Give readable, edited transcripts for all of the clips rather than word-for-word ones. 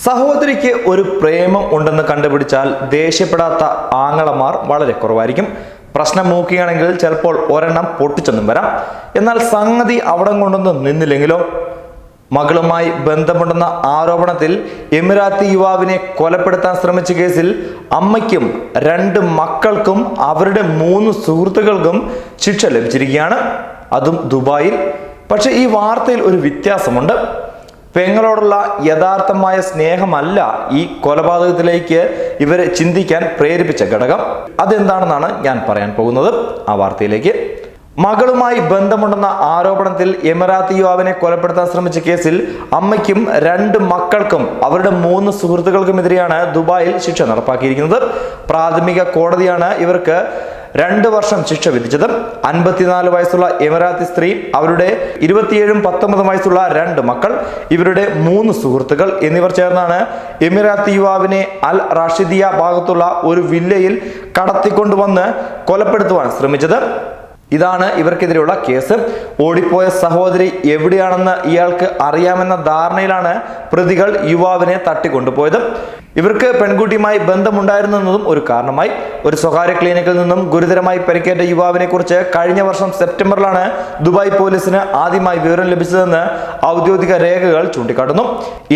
സഹോദരിക്ക് ഒരു പ്രേമം ഉണ്ടെന്ന് കണ്ടുപിടിച്ചാൽ ദേഷ്യപ്പെടാത്ത ആങ്ങളമാർ വളരെ കുറവായിരിക്കും. പ്രശ്നം മൂക്കുകയാണെങ്കിൽ ചിലപ്പോൾ ഒരെണ്ണം പൊട്ടിച്ചെന്നും വരാം. എന്നാൽ സംഗതി അവിടം കൊണ്ടൊന്നും നിന്നില്ലെങ്കിലോ? മകളുമായി ബന്ധമുണ്ടെന്ന ആരോപണത്തിൽ എമിറാത്തി യുവാവിനെ കൊലപ്പെടുത്താൻ ശ്രമിച്ച കേസിൽ അമ്മയ്ക്കും 2 മക്കൾക്കും അവരുടെ 3 സുഹൃത്തുക്കൾക്കും ശിക്ഷ ലഭിച്ചിരിക്കുകയാണ്, അതും ദുബായിൽ. പക്ഷെ ഈ വാർത്തയിൽ ഒരു വ്യത്യാസമുണ്ട്. പെങ്ങളോടുള്ള യഥാർത്ഥമായ സ്നേഹമല്ല ഈ കൊലപാതകത്തിലേക്ക് ഇവരെ ചിന്തിക്കാൻ പ്രേരിപ്പിച്ച ഘടകം. അതെന്താണെന്നാണ് ഞാൻ പറയാൻ പോകുന്നത്. ആ വാർത്തയിലേക്ക്. മകളുമായി ബന്ധമുണ്ടെന്ന ആരോപണത്തിൽ എമിറാത്തി യുവാവിനെ കൊലപ്പെടുത്താൻ ശ്രമിച്ച കേസിൽ അമ്മയ്ക്കും 2 മക്കൾക്കും അവരുടെ 3 സുഹൃത്തുക്കൾക്കുമെതിരെയാണ് ദുബായിൽ ശിക്ഷ നടപ്പാക്കിയിരിക്കുന്നത്. പ്രാഥമിക കോടതിയാണ് ഇവർക്ക് 2 വർഷം ശിക്ഷ വിധിച്ചത്. 54 വയസ്സുള്ള എമിറാത്തി സ്ത്രീ, അവരുടെ 27ഉം 19 വയസ്സുള്ള 2 മക്കൾ, ഇവരുടെ 3 സുഹൃത്തുക്കൾ എന്നിവർ ചേർന്നാണ് എമിറാത്തി യുവാവിനെ അൽ റാഷിദിയ ഭാഗത്തുള്ള ഒരു വില്ലയിൽ കടത്തിക്കൊണ്ടുവന്ന് കൊലപ്പെടുത്തുവാൻ ശ്രമിച്ചത്. ഇതാണ് ഇവർക്കെതിരെയുള്ള കേസ്. ഓടിപ്പോയ സഹോദരി എവിടെയാണെന്ന് ഇയാൾക്ക് അറിയാമെന്ന ധാരണയിലാണ് പ്രതികൾ യുവാവിനെ തട്ടിക്കൊണ്ടുപോയത്. ഇവർക്ക് പെൺകുട്ടിയുമായി ബന്ധമുണ്ടായിരുന്നതും ഒരു കാരണമായി. ഒരു സ്വകാര്യ ക്ലിനിക്കിൽ നിന്നും ഗുരുതരമായി പരിക്കേറ്റ യുവാവിനെ കുറിച്ച് കഴിഞ്ഞ വർഷം സെപ്റ്റംബറിലാണ് ദുബായ് പോലീസിന് ആദ്യമായി വിവരം ലഭിച്ചതെന്ന് ഔദ്യോഗിക രേഖകൾ ചൂണ്ടിക്കാട്ടുന്നു.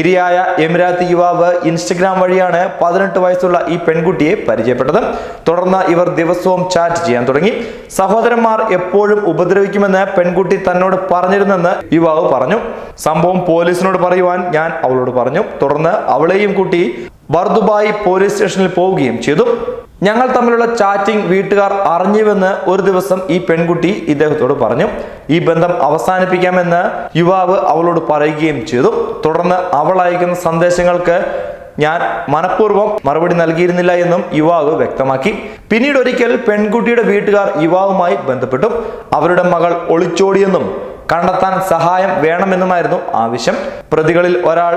ഇരയായ എമിറാത്തി യുവാവ് ഇൻസ്റ്റഗ്രാം വഴിയാണ് 18 വയസ്സുള്ള ഈ പെൺകുട്ടിയെ പരിചയപ്പെട്ടത്. തുടർന്ന് ഇവർ ദിവസവും ചാറ്റ് ചെയ്യാൻ തുടങ്ങി. സഹോദരന്മാർ എപ്പോഴും ഉപദ്രവിക്കുമെന്ന് പെൺകുട്ടി തന്നോട് പറഞ്ഞിരുന്നെന്ന് യുവാവ് പറഞ്ഞു. സംഭവം പോലീസിനോട് പറയുവാൻ ഞാൻ അവളോട് പറഞ്ഞു. തുടർന്ന് അവളെയും കൂട്ടി ബർദുബായ് പോലീസ് സ്റ്റേഷനിൽ പോവുകയും ചെയ്തു. ഞങ്ങൾ തമ്മിലുള്ള ചാറ്റിംഗ് വീട്ടുകാർ അറിഞ്ഞുവെന്ന് ഒരു ദിവസം ഈ പെൺകുട്ടി ഇദ്ദേഹത്തോട് പറഞ്ഞു. ഈ ബന്ധം അവസാനിപ്പിക്കാമെന്ന് യുവാവ് അവളോട് പറയുകയും ചെയ്തു. തുടർന്ന് അവൾ അയക്കുന്ന സന്ദേശങ്ങൾക്ക് ഞാൻ മനഃപൂർവ്വം മറുപടി നൽകിയിരുന്നില്ല എന്നും യുവാവ് വ്യക്തമാക്കി. പിന്നീട് ഒരിക്കൽ പെൺകുട്ടിയുടെ വീട്ടുകാർ യുവാവുമായി ബന്ധപ്പെട്ടു. അവരുടെ മകൾ ഒളിച്ചോടിയെന്നും കണ്ടെത്താൻ സഹായം വേണമെന്നുമായിരുന്നു ആവശ്യം. പ്രതികളിൽ ഒരാൾ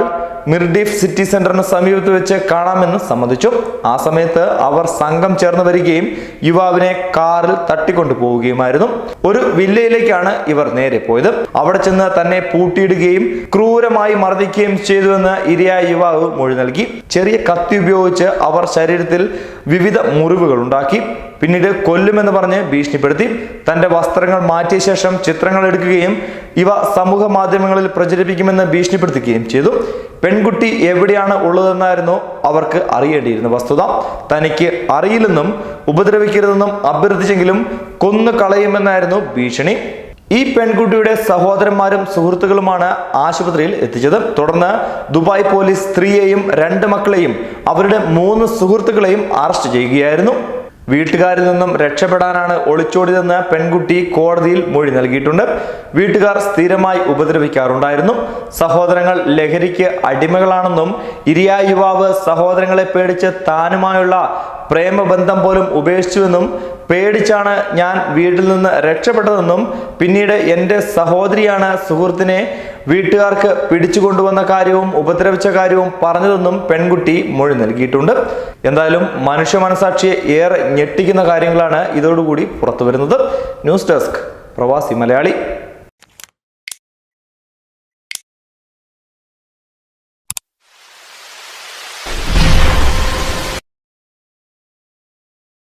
മിർഡീഫ് സിറ്റി സെന്ററിന് സമീപത്ത് വെച്ച് കാണാമെന്ന് സമ്മതിച്ചു. ആ സമയത്ത് അവർ സംഘം ചേർന്ന് വരികയും യുവാവിനെ കാറിൽ തട്ടിക്കൊണ്ടു പോവുകയുമായിരുന്നു. ഒരു വില്ലയിലേക്കാണ് ഇവർ നേരെ പോയത്. അവിടെ ചെന്ന് തന്നെ പൂട്ടിയിടുകയും ക്രൂരമായി മർദ്ദിക്കുകയും ചെയ്തുവെന്ന് ഇരയായ യുവാവ് മൊഴി നൽകി. ചെറിയ കത്തി ഉപയോഗിച്ച് അവർ ശരീരത്തിൽ വിവിധ മുറിവുകൾ ഉണ്ടാക്കി. പിന്നീട് കൊല്ലുമെന്ന് പറഞ്ഞ് ഭീഷണിപ്പെടുത്തി. തന്റെ വസ്ത്രങ്ങൾ മാറ്റിയ ശേഷം ചിത്രങ്ങൾ എടുക്കുകയും ഇവ സമൂഹ മാധ്യമങ്ങളിൽ പ്രചരിപ്പിക്കുമെന്ന് ഭീഷണിപ്പെടുത്തുകയും ചെയ്തു. പെൺകുട്ടി എവിടെയാണ് ഉള്ളതെന്നായിരുന്നു അവർക്ക് അറിയേണ്ടിയിരുന്ന വസ്തുത. തനിക്ക് അറിയില്ലെന്നും ഉപദ്രവിക്കരുതെന്നും അഭ്യർത്ഥിച്ചെങ്കിലും കൊന്നു കളയുമെന്നായിരുന്നു ഭീഷണി. ഈ പെൺകുട്ടിയുടെ സഹോദരന്മാരും സുഹൃത്തുക്കളുമാണ് ആശുപത്രിയിൽ എത്തിച്ചത്. തുടർന്ന് ദുബായ് പോലീസ് സ്ത്രീയെയും 2 മക്കളെയും അവരുടെ 3 സുഹൃത്തുക്കളെയും അറസ്റ്റ് ചെയ്യുകയായിരുന്നു. വീട്ടുകാരിൽ നിന്നും രക്ഷപ്പെടാനാണ് ഒളിച്ചോടിയതെന്ന് പെൺകുട്ടി കോടതിയിൽ മൊഴി നൽകിയിട്ടുണ്ട്. വീട്ടുകാർ സ്ഥിരമായി ഉപദ്രവിക്കാറുണ്ടായിരുന്നു. സഹോദരങ്ങൾ ലഹരിക്ക് അടിമകളാണെന്നും ഇരയായ യുവാവ് സഹോദരങ്ങളെ പേടിച്ച് താനുമായുള്ള പ്രേമബന്ധം പോലും ഉപേക്ഷിച്ചുവെന്നും പേടിച്ചാണ് ഞാൻ വീട്ടിൽ നിന്ന് രക്ഷപ്പെട്ടതെന്നും പിന്നീട് എൻ്റെ സഹോദരിയാണ് സുഹൃത്തിനെ വീട്ടുകാർക്ക് പിടിച്ചു കൊണ്ടുവന്ന കാര്യവും ഉപദ്രവിച്ച കാര്യവും പറഞ്ഞതെന്നും പെൺകുട്ടി മൊഴി നൽകിയിട്ടുണ്ട്. എന്തായാലും മനുഷ്യ മനസാക്ഷിയെ ഏറെ ഞെട്ടിക്കുന്ന കാര്യങ്ങളാണ് ഇതോടുകൂടി പുറത്തു വരുന്നത്. ന്യൂസ് ഡെസ്ക് പ്രവാസി മലയാളി.